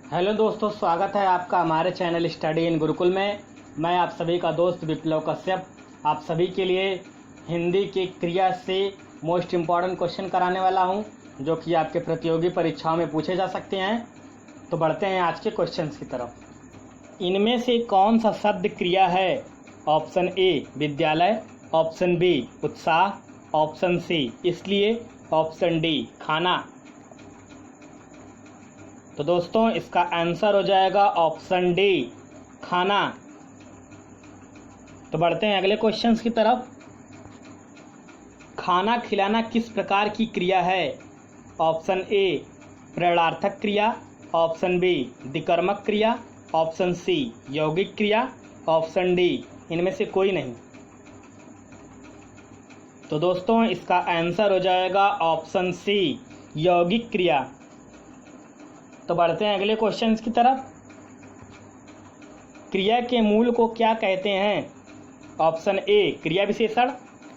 Hello दोस्तों, स्वागत है आपका हमारे चैनल स्टडी इन गुरुकुल में। मैं आप सभी का दोस्त विप्लव कश्यप आप सभी के लिए हिंदी की क्रिया से मोस्ट इम्पॉर्टेंट क्वेश्चन कराने वाला हूं, जो कि आपके प्रतियोगी परीक्षाओं में पूछे जा सकते हैं। तो बढ़ते हैं आज के क्वेश्चंस की तरफ। इनमें से कौन सा शब्द क्रिया है? ऑप्शन ए विद्यालय, ऑप्शन बी उत्साह, ऑप्शन सी इसलिए, ऑप्शन डी खाना। तो दोस्तों इसका आंसर हो जाएगा ऑप्शन डी खाना। तो बढ़ते हैं अगले क्वेश्चंस की तरफ। खाना खिलाना किस प्रकार की क्रिया है? ऑप्शन ए प्रेरणार्थक क्रिया, ऑप्शन बी दिकर्मक क्रिया, ऑप्शन सी यौगिक क्रिया, ऑप्शन डी इनमें से कोई नहीं। तो दोस्तों इसका आंसर हो जाएगा ऑप्शन सी यौगिक क्रिया। तो बढ़ते हैं अगले क्वेश्चंस की तरफ। क्रिया के मूल को क्या कहते हैं? ऑप्शन ए क्रिया विशेषण,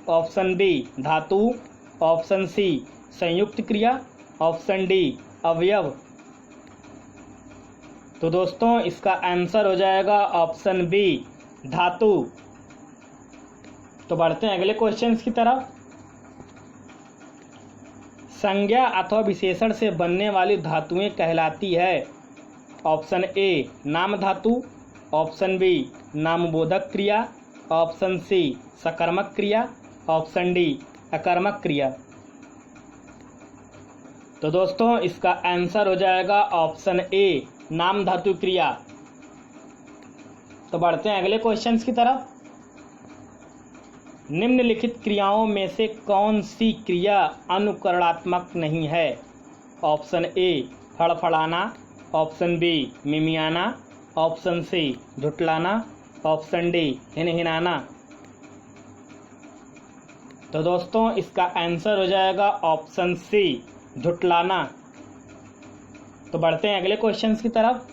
ऑप्शन बी धातु, ऑप्शन सी संयुक्त क्रिया, ऑप्शन डी अवयव। तो दोस्तों इसका आंसर हो जाएगा ऑप्शन बी धातु। तो बढ़ते हैं अगले क्वेश्चंस की तरफ। संज्ञा अथवा विशेषण से बनने वाली धातुएं कहलाती है? ऑप्शन ए नाम धातु, ऑप्शन बी नामबोधक क्रिया, ऑप्शन सी सकर्मक क्रिया, ऑप्शन डी अकर्मक क्रिया। तो दोस्तों इसका आंसर हो जाएगा ऑप्शन ए नाम धातु क्रिया। तो बढ़ते हैं अगले क्वेश्चंस की तरफ। निम्नलिखित क्रियाओं में से कौन सी क्रिया अनुकरणात्मक नहीं है? ऑप्शन ए फड़फड़ाना, ऑप्शन बी मिमियाना, ऑप्शन सी झुटलाना, ऑप्शन डी हिनहिनाना। तो दोस्तों इसका आंसर हो जाएगा ऑप्शन सी झुटलाना। तो बढ़ते हैं अगले क्वेश्चंस की तरफ।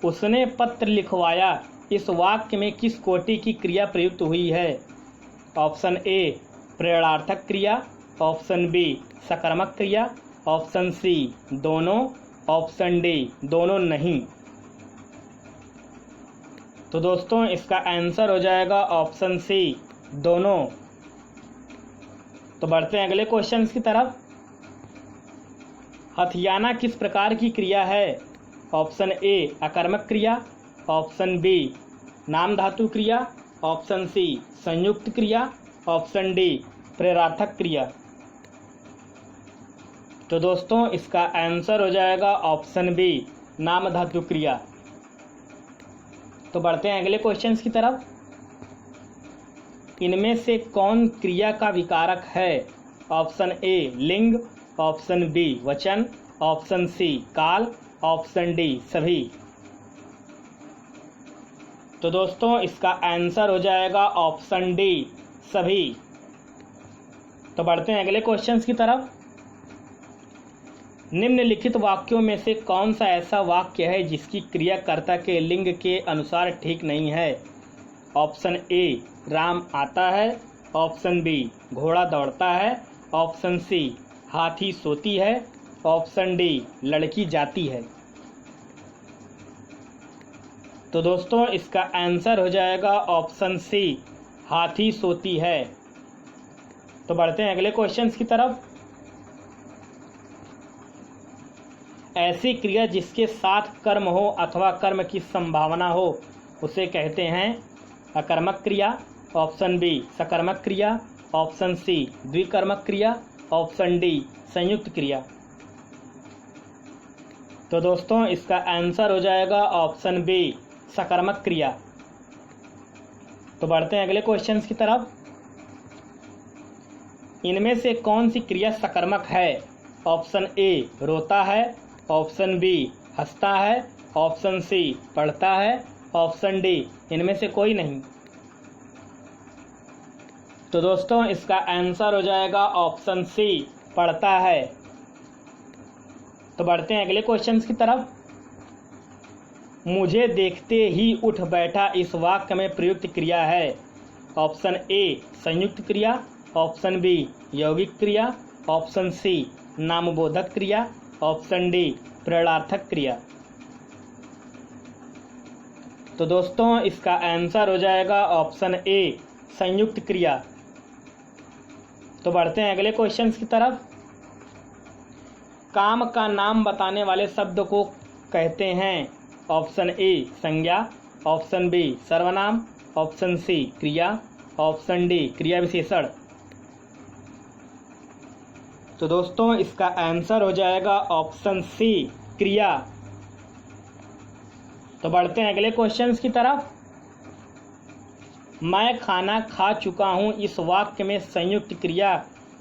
उसने पत्र लिखवाया इस वाक्य में किस कोटि की क्रिया प्रयुक्त हुई है? ऑप्शन ए प्रेरणार्थक क्रिया, ऑप्शन बी सकर्मक क्रिया, ऑप्शन सी दोनों, ऑप्शन डी दोनों नहीं। तो दोस्तों इसका आंसर हो जाएगा ऑप्शन सी दोनों। तो बढ़ते हैं अगले क्वेश्चन की तरफ। हथियाना किस प्रकार की क्रिया है? ऑप्शन ए अकर्मक क्रिया, ऑप्शन बी नाम धातु क्रिया, ऑप्शन सी संयुक्त क्रिया, ऑप्शन डी प्रेरणार्थक क्रिया। तो दोस्तों इसका आंसर हो जाएगा ऑप्शन बी नाम धातु क्रिया। तो बढ़ते हैं अगले क्वेश्चंस की तरफ। इनमें से कौन क्रिया का विकारक है? ऑप्शन ए लिंग, ऑप्शन बी वचन, ऑप्शन सी काल, ऑप्शन डी सभी। तो दोस्तों इसका आंसर हो जाएगा ऑप्शन डी सभी। तो बढ़ते हैं अगले क्वेश्चंस की तरफ। निम्नलिखित वाक्यों में से कौन सा ऐसा वाक्य है जिसकी क्रियाकर्ता के लिंग के अनुसार ठीक नहीं है? ऑप्शन ए राम आता है, ऑप्शन बी घोड़ा दौड़ता है, ऑप्शन सी हाथी सोती है, ऑप्शन डी लड़की जाती है। तो दोस्तों इसका आंसर हो जाएगा ऑप्शन सी हाथी सोती है। तो बढ़ते हैं अगले क्वेश्चंस की तरफ। ऐसी क्रिया जिसके साथ कर्म हो अथवा कर्म की संभावना हो उसे कहते हैं अकर्मक क्रिया, ऑप्शन बी सकर्मक क्रिया, ऑप्शन सी द्विकर्मक क्रिया, ऑप्शन डी संयुक्त क्रिया। तो दोस्तों इसका आंसर हो जाएगा ऑप्शन बी सकर्मक क्रिया। तो बढ़ते हैं अगले क्वेश्चंस की तरफ। इनमें से कौन सी क्रिया सकर्मक है? ऑप्शन ए रोता है, ऑप्शन बी हंसता है, ऑप्शन सी पढ़ता है, ऑप्शन डी इनमें से कोई नहीं। तो दोस्तों इसका आंसर हो जाएगा ऑप्शन सी पढ़ता है। तो बढ़ते हैं अगले क्वेश्चंस की तरफ। मुझे देखते ही उठ बैठा इस वाक्य में प्रयुक्त क्रिया है? ऑप्शन ए संयुक्त क्रिया, ऑप्शन बी यौगिक क्रिया, ऑप्शन सी नामबोधक क्रिया, ऑप्शन डी प्रेरणार्थक क्रिया। तो दोस्तों इसका आंसर हो जाएगा ऑप्शन ए, संयुक्त क्रिया। तो बढ़ते हैं अगले क्वेश्चन की तरफ। काम का नाम बताने वाले शब्द को कहते हैं। ऑप्शन ए संज्ञा, ऑप्शन बी सर्वनाम, ऑप्शन सी क्रिया, ऑप्शन डी क्रिया विशेषण। तो दोस्तों इसका आंसर हो जाएगा ऑप्शन सी, क्रिया। तो बढ़ते हैं अगले क्वेश्चन की तरफ। मैं खाना खा चुका हूं इस वाक्य में संयुक्त क्रिया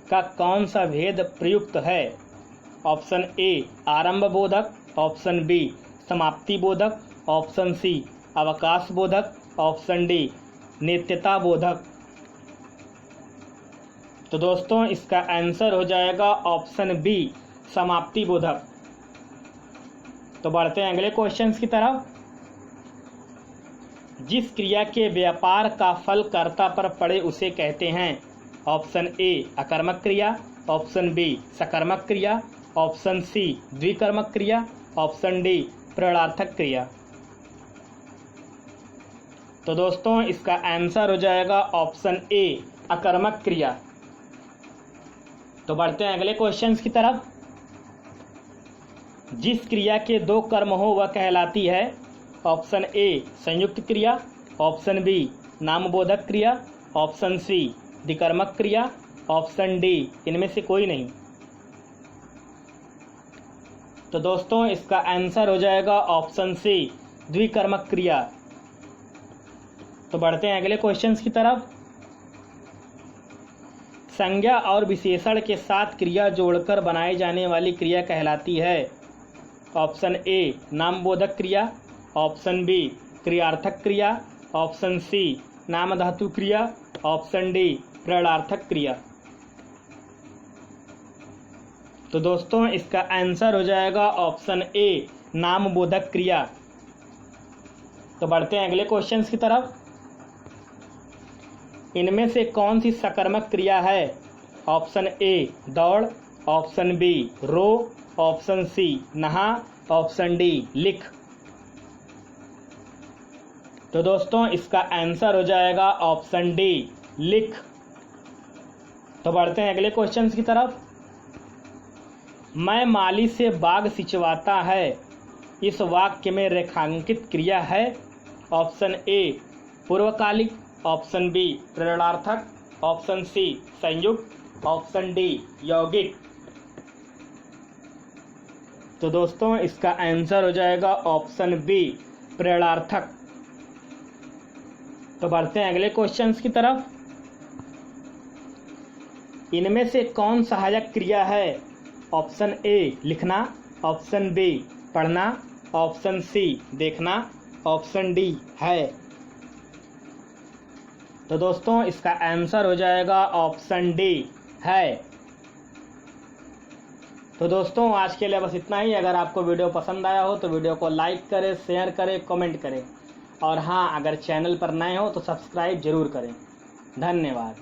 का कौन सा भेद प्रयुक्त है? ऑप्शन ए आरंभ बोधक, ऑप्शन बी समाप्ति बोधक, ऑप्शन सी अवकाश बोधक, ऑप्शन डी नित्यता बोधक। तो दोस्तों इसका आंसर हो जाएगा ऑप्शन बी, समाप्ति बोधक। तो बढ़ते हैं अगले क्वेश्चन की तरफ। जिस क्रिया के व्यापार का फल कर्ता पर पड़े उसे कहते हैं। ऑप्शन ए अकर्मक क्रिया, ऑप्शन बी सकर्मक क्रिया, ऑप्शन सी द्विकर्मक क्रिया, ऑप्शन डी प्रेरणार्थक क्रिया। तो दोस्तों इसका आंसर हो जाएगा ऑप्शन ए, अकर्मक क्रिया। तो बढ़ते हैं अगले क्वेश्चन की तरफ। जिस क्रिया के दो कर्म हो वह कहलाती है। ऑप्शन ए संयुक्त क्रिया, ऑप्शन बी नामबोधक क्रिया, ऑप्शन सी द्विकर्मक क्रिया, ऑप्शन डी इनमें से कोई नहीं। तो दोस्तों इसका आंसर हो जाएगा ऑप्शन सी, द्विकर्मक क्रिया। तो बढ़ते हैं अगले क्वेश्चन की तरफ। संज्ञा और विशेषण के साथ क्रिया जोड़कर बनाई जाने वाली क्रिया कहलाती है। ऑप्शन ए नामबोधक क्रिया, ऑप्शन बी क्रियार्थक क्रिया, ऑप्शन सी नाम धातु क्रिया, ऑप्शन डी प्रेरणार्थक क्रिया। तो दोस्तों इसका आंसर हो जाएगा ऑप्शन ए, नामबोधक क्रिया। तो बढ़ते हैं अगले क्वेश्चन की तरफ। इनमें से कौन सी सकर्मक क्रिया है? ऑप्शन ए दौड़, ऑप्शन बी रो, ऑप्शन सी नहा, ऑप्शन डी लिख। तो दोस्तों इसका आंसर हो जाएगा ऑप्शन डी, लिख। तो बढ़ते हैं अगले क्वेश्चन की तरफ। मैं माली से बाग सिंचवाता है इस वाक्य में रेखांकित क्रिया है। ऑप्शन ए पूर्वकालिक, ऑप्शन बी प्रेरणार्थक, ऑप्शन सी संयुक्त, ऑप्शन डी यौगिक। तो दोस्तों इसका आंसर हो जाएगा ऑप्शन बी, प्रेरणार्थक। तो बढ़ते हैं अगले क्वेश्चन की तरफ। इनमें से कौन सहायक क्रिया है? ऑप्शन ए लिखना, ऑप्शन बी पढ़ना, ऑप्शन सी देखना, ऑप्शन डी है। तो दोस्तों इसका आंसर हो जाएगा ऑप्शन डी, है। तो दोस्तों आज के लिए बस इतना ही। अगर आपको वीडियो पसंद आया हो तो वीडियो को लाइक करें, शेयर करें, कमेंट करें। और हाँ, अगर चैनल पर नए हो तो सब्सक्राइब जरूर करें। धन्यवाद।